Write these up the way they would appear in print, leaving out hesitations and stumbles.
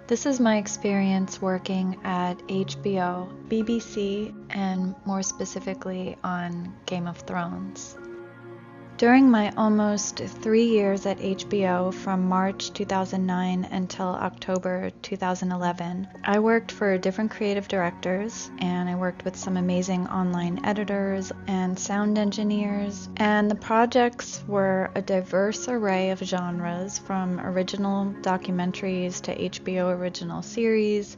This is my experience working at HBO, BBC, and more specifically on Game of Thrones. During my almost 3 years at HBO, from March 2009 until October 2011, I worked for different creative directors, and I worked with some amazing online editors and sound engineers, and the projects were a diverse array of genres, from original documentaries to HBO original series,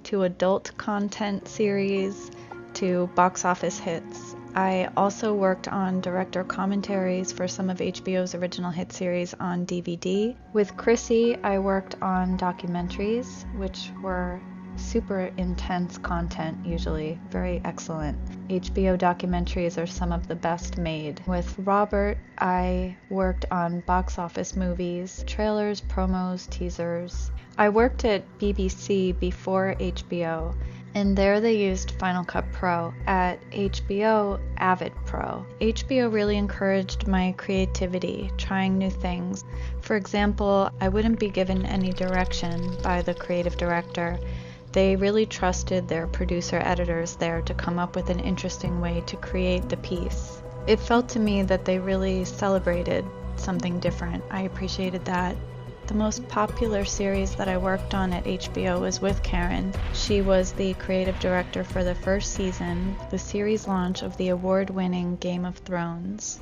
to adult content series, to box office hits. I also worked on director commentaries for some of HBO's original hit series on DVD. With Chrissy, I worked on documentaries, which were super intense content, usually very excellent. HBO documentaries are some of the best made. With Robert, I worked on box office movies, trailers, promos, teasers. I worked at BBC before HBO, and there they used Final Cut Pro. At HBO, Avid Pro. HBO really encouraged my creativity, trying new things. For example, I wouldn't be given any direction by the creative director. They really trusted their producer editors there to come up with an interesting way to create the piece. It felt to me that they really celebrated something different. I appreciated that. The most popular series that I worked on at HBO was with Karen. She was the creative director for the first season, the series launch of the award-winning Game of Thrones.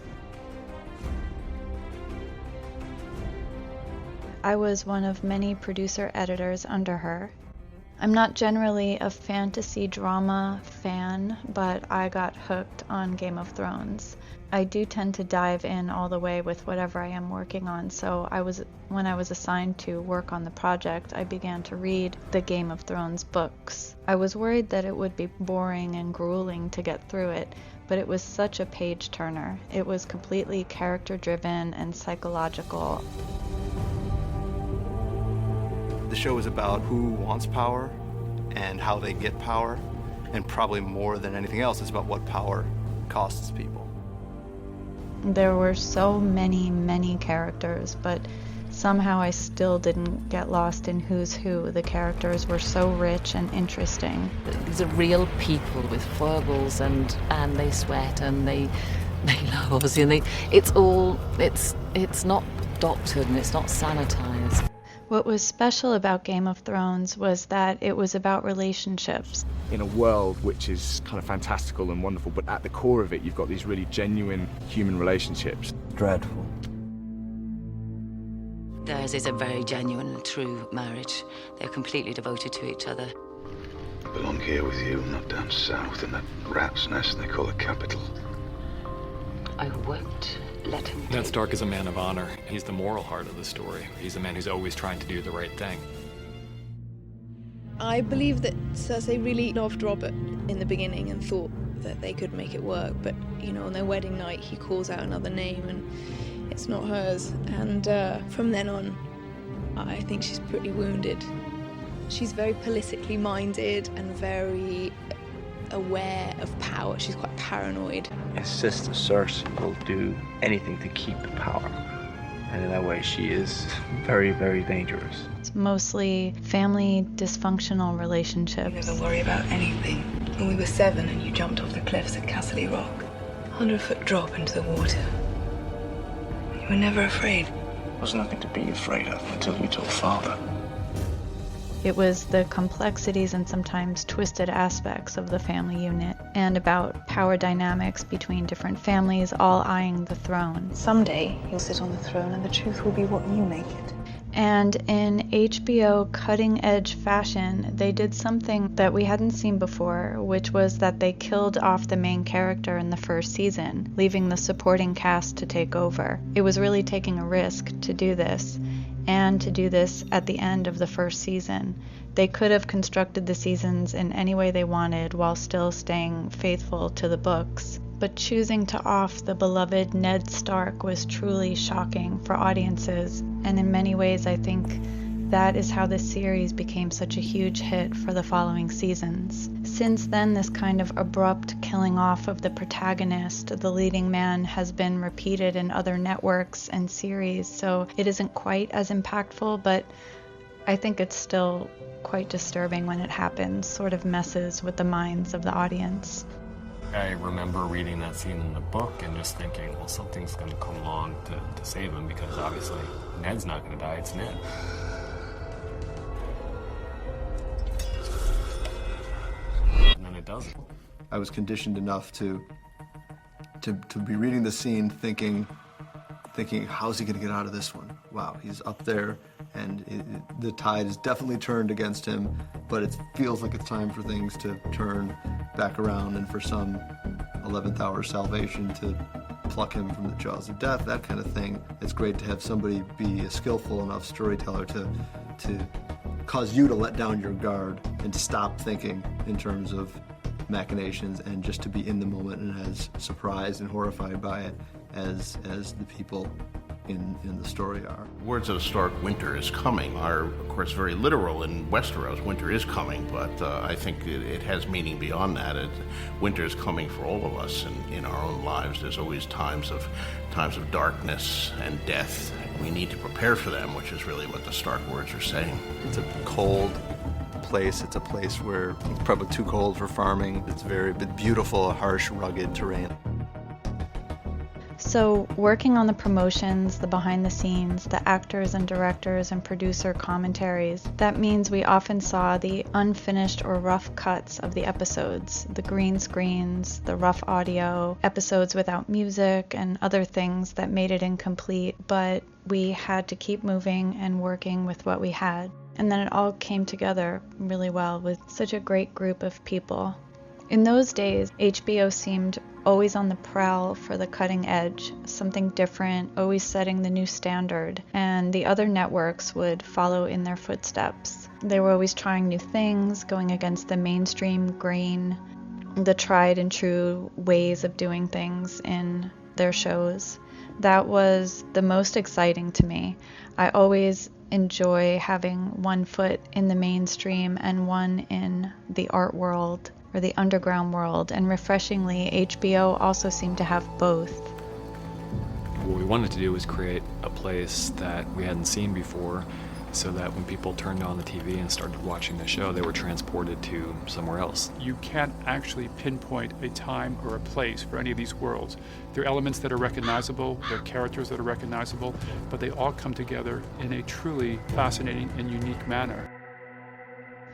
I was one of many producer editors under her. I'm not generally a fantasy drama fan, but I got hooked on Game of Thrones. I do tend to dive in all the way with whatever I am working on, so when I was assigned to work on the project, I began to read the Game of Thrones books. I was worried that it would be boring and grueling to get through it, but it was such a page-turner. It was completely character-driven and psychological. The show is about who wants power and how they get power, and probably more than anything else, it's about what power costs people. There were so many characters, but somehow I still didn't get lost in who's who. The characters were so rich and interesting. These are real people with foibles, and they sweat and they love, obviously, and it's not doctored and it's not sanitized. What was special about Game of Thrones was that it was about relationships. In a world which is kind of fantastical and wonderful, but at the core of it, you've got these really genuine human relationships. Dreadful. Theirs is a very genuine and true marriage. They're completely devoted to each other. I belong here with you, not down south in that rat's nest they call the capital. I won't let him. Ned Stark is a man of honor. He's the moral heart of the story. He's a man who's always trying to do the right thing. I believe that Cersei really loved Robert in the beginning and thought that they could make it work, but on their wedding night he calls out another name and it's not hers, and from then on I think she's pretty wounded. She's very politically minded and very aware of power. She's quite paranoid. His sister Cersei will do anything to keep the power, and in that way she is very, very dangerous. It's mostly family dysfunctional relationships. You never worry about anything. When we were 7 and you jumped off the cliffs at Castle Rock, 100-foot drop into the water, you were never afraid. There was nothing to be afraid of until you told Father. It was the complexities and sometimes twisted aspects of the family unit, and about power dynamics between different families all eyeing the throne. Someday you'll sit on the throne and the truth will be what you make it. And in HBO cutting-edge fashion, they did something that we hadn't seen before, which was that they killed off the main character in the first season, leaving the supporting cast to take over. It was really taking a risk to do this, and to do this at the end of the first season. They could have constructed the seasons in any way they wanted while still staying faithful to the books. But choosing to off the beloved Ned Stark was truly shocking for audiences, and in many ways I think that is how this series became such a huge hit for the following seasons. Since then, this kind of abrupt killing off of the protagonist, the leading man, has been repeated in other networks and series, so it isn't quite as impactful, but I think it's still quite disturbing when it happens, sort of messes with the minds of the audience. I remember reading that scene in the book and just thinking, well, something's going to come along to save him, because obviously Ned's not going to die, it's Ned. And then it doesn't. I was conditioned enough to be reading the scene thinking, how's he going to get out of this one? Wow, he's up there, and the tide is definitely turned against him, but it feels like it's time for things to turn back around and for some 11th hour salvation to pluck him from the jaws of death, that kind of thing. It's great to have somebody be a skillful enough storyteller to cause you to let down your guard and to stop thinking in terms of machinations and just to be in the moment and as surprised and horrified by it as the people in the story are. Words of Stark, winter is coming, are of course very literal. In Westeros, winter is coming, but I think it has meaning beyond that. Winter is coming for all of us in our own lives. There's always times of darkness and death. We need to prepare for them, which is really what the Stark words are saying. It's a cold place. It's a place where it's probably too cold for farming. It's very beautiful, harsh, rugged terrain. So working on the promotions, the behind the scenes, the actors and directors and producer commentaries, that means we often saw the unfinished or rough cuts of the episodes, the green screens, the rough audio, episodes without music, and other things that made it incomplete, but we had to keep moving and working with what we had. And then it all came together really well with such a great group of people. In those days, HBO seemed always on the prowl for the cutting edge, something different, always setting the new standard, and the other networks would follow in their footsteps. They were always trying new things, going against the mainstream grain, the tried and true ways of doing things in their shows. That was the most exciting to me. I always enjoy having one foot in the mainstream and one in the art world or the underground world, and refreshingly, HBO also seemed to have both. What we wanted to do was create a place that we hadn't seen before, so that when people turned on the TV and started watching the show, they were transported to somewhere else. You can't actually pinpoint a time or a place for any of these worlds. There are elements that are recognizable, there are characters that are recognizable, but they all come together in a truly fascinating and unique manner.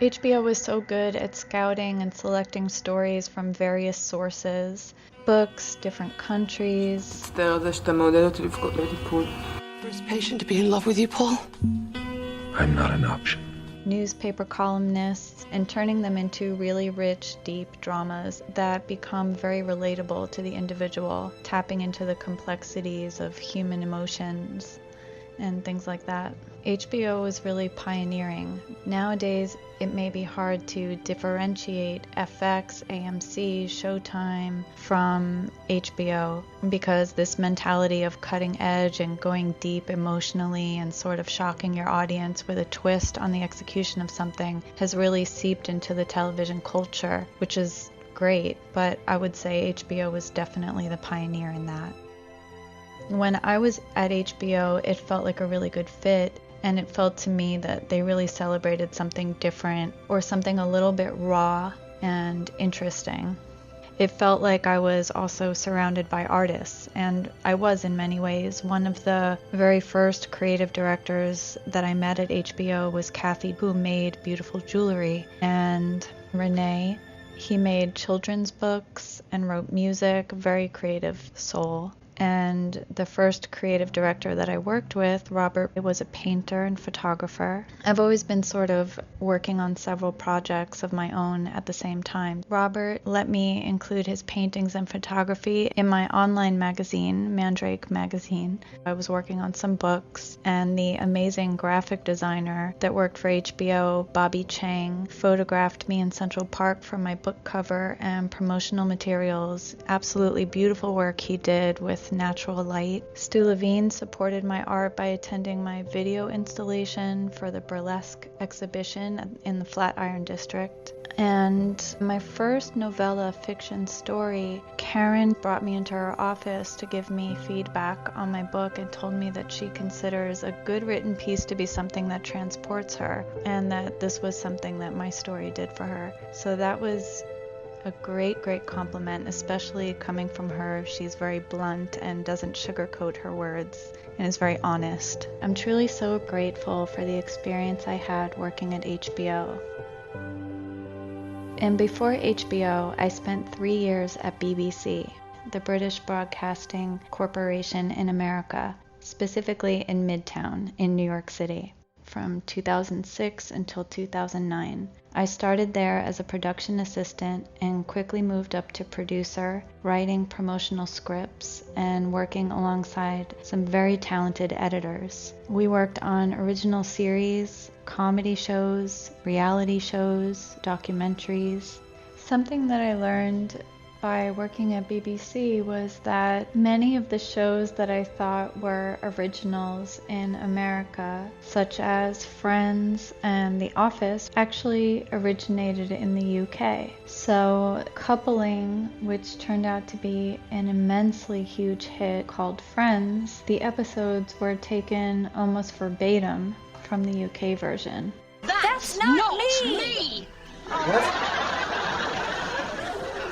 HBO was so good at scouting and selecting stories from various sources, books, different countries. First patient to be in love with you, Paul? I'm not an option. Newspaper columnists, and turning them into really rich, deep dramas that become very relatable to the individual, tapping into the complexities of human emotions and things like that. HBO was really pioneering. Nowadays, it may be hard to differentiate FX, AMC, Showtime from HBO because this mentality of cutting edge and going deep emotionally and sort of shocking your audience with a twist on the execution of something has really seeped into the television culture, which is great, but I would say HBO was definitely the pioneer in that. When I was at HBO, it felt like a really good fit, and it felt to me that they really celebrated something different or something a little bit raw and interesting. It felt like I was also surrounded by artists, and I was in many ways. One of the very first creative directors that I met at HBO was Kathy, who made beautiful jewelry, and Renee. He made children's books and wrote music, very creative soul. And the first creative director that I worked with, Robert, was a painter and photographer. I've always been sort of working on several projects of my own at the same time. Robert let me include his paintings and photography in my online magazine, Mandrake magazine. I was working on some books, and the amazing graphic designer that worked for HBO, Bobby Chang, photographed me in Central Park for my book cover and promotional materials. Absolutely beautiful work he did with with natural light. Stu Levine supported my art by attending my video installation for the burlesque exhibition in the Flatiron District. And my first novella fiction story, Karen brought me into her office to give me feedback on my book and told me that she considers a good written piece to be something that transports her, and that this was something that my story did for her. So that was a great compliment, especially coming from her. She's very blunt and doesn't sugarcoat her words and is very honest. I'm truly so grateful for the experience I had working at HBO. And before HBO, I spent 3 years at BBC, the British Broadcasting Corporation in America, specifically in Midtown in New York City, from 2006 until 2009. I started there as a production assistant and quickly moved up to producer, writing promotional scripts, and working alongside some very talented editors. We worked on original series, comedy shows, reality shows, documentaries. Something that I learned by working at BBC was that many of the shows that I thought were originals in America, such as Friends and The Office, actually originated in the UK. So Coupling, which turned out to be an immensely huge hit called Friends, the episodes were taken almost verbatim from the UK version. That's not me!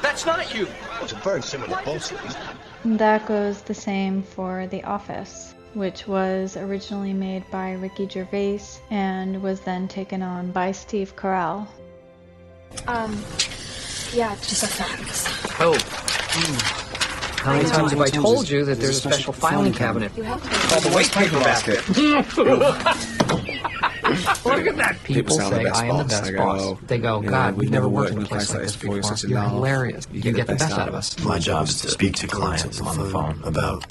That's not you! It's a very similar poster. That goes the same for The Office, which was originally made by Ricky Gervais and was then taken on by Steve Carell. Yeah, just a fax. Oh. How many times have I told you that there's a special filing cabinet? Oh, the waste paper basket. Look at that. People say I am the best boss. They go, God, we've never worked in a place like this before. You're hilarious. You get the best out of us. My job is to speak to clients on the phone about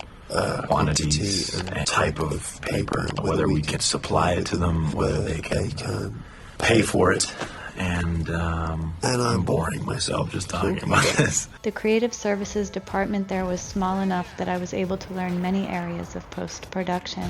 quantities and type of paper, whether we can supply it to them, whether they can pay for it. And I'm boring myself just talking about this. The creative services department there was small enough that I was able to learn many areas of post-production.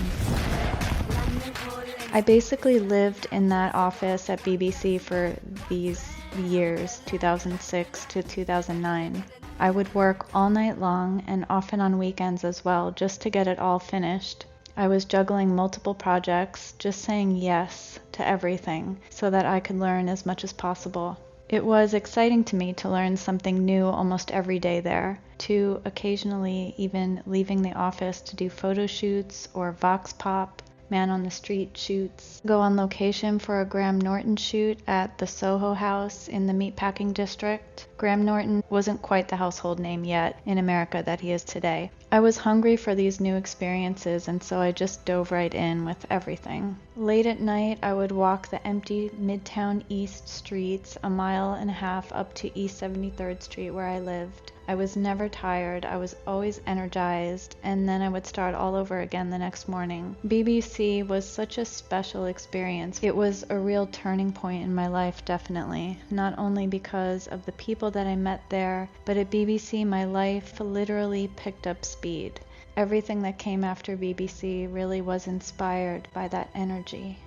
I basically lived in that office at BBC for these years, 2006 to 2009. I would work all night long and often on weekends as well, just to get it all finished. I was juggling multiple projects, just saying yes to everything so that I could learn as much as possible. It was exciting to me to learn something new almost every day there, to occasionally even leaving the office to do photo shoots or vox pop, man on the street shoots, go on location for a Graham Norton shoot at the Soho House in the Meatpacking District. Graham Norton wasn't quite the household name yet in America that he is today. I was hungry for these new experiences, and so I just dove right in with everything. Late at night, I would walk the empty Midtown East streets a mile and a half up to East 73rd Street where I lived. I was never tired, I was always energized, and then I would start all over again the next morning. BBC was such a special experience. It was a real turning point in my life, definitely. Not only because of the people that I met there, but at BBC my life literally picked up speed. Everything that came after BBC really was inspired by that energy.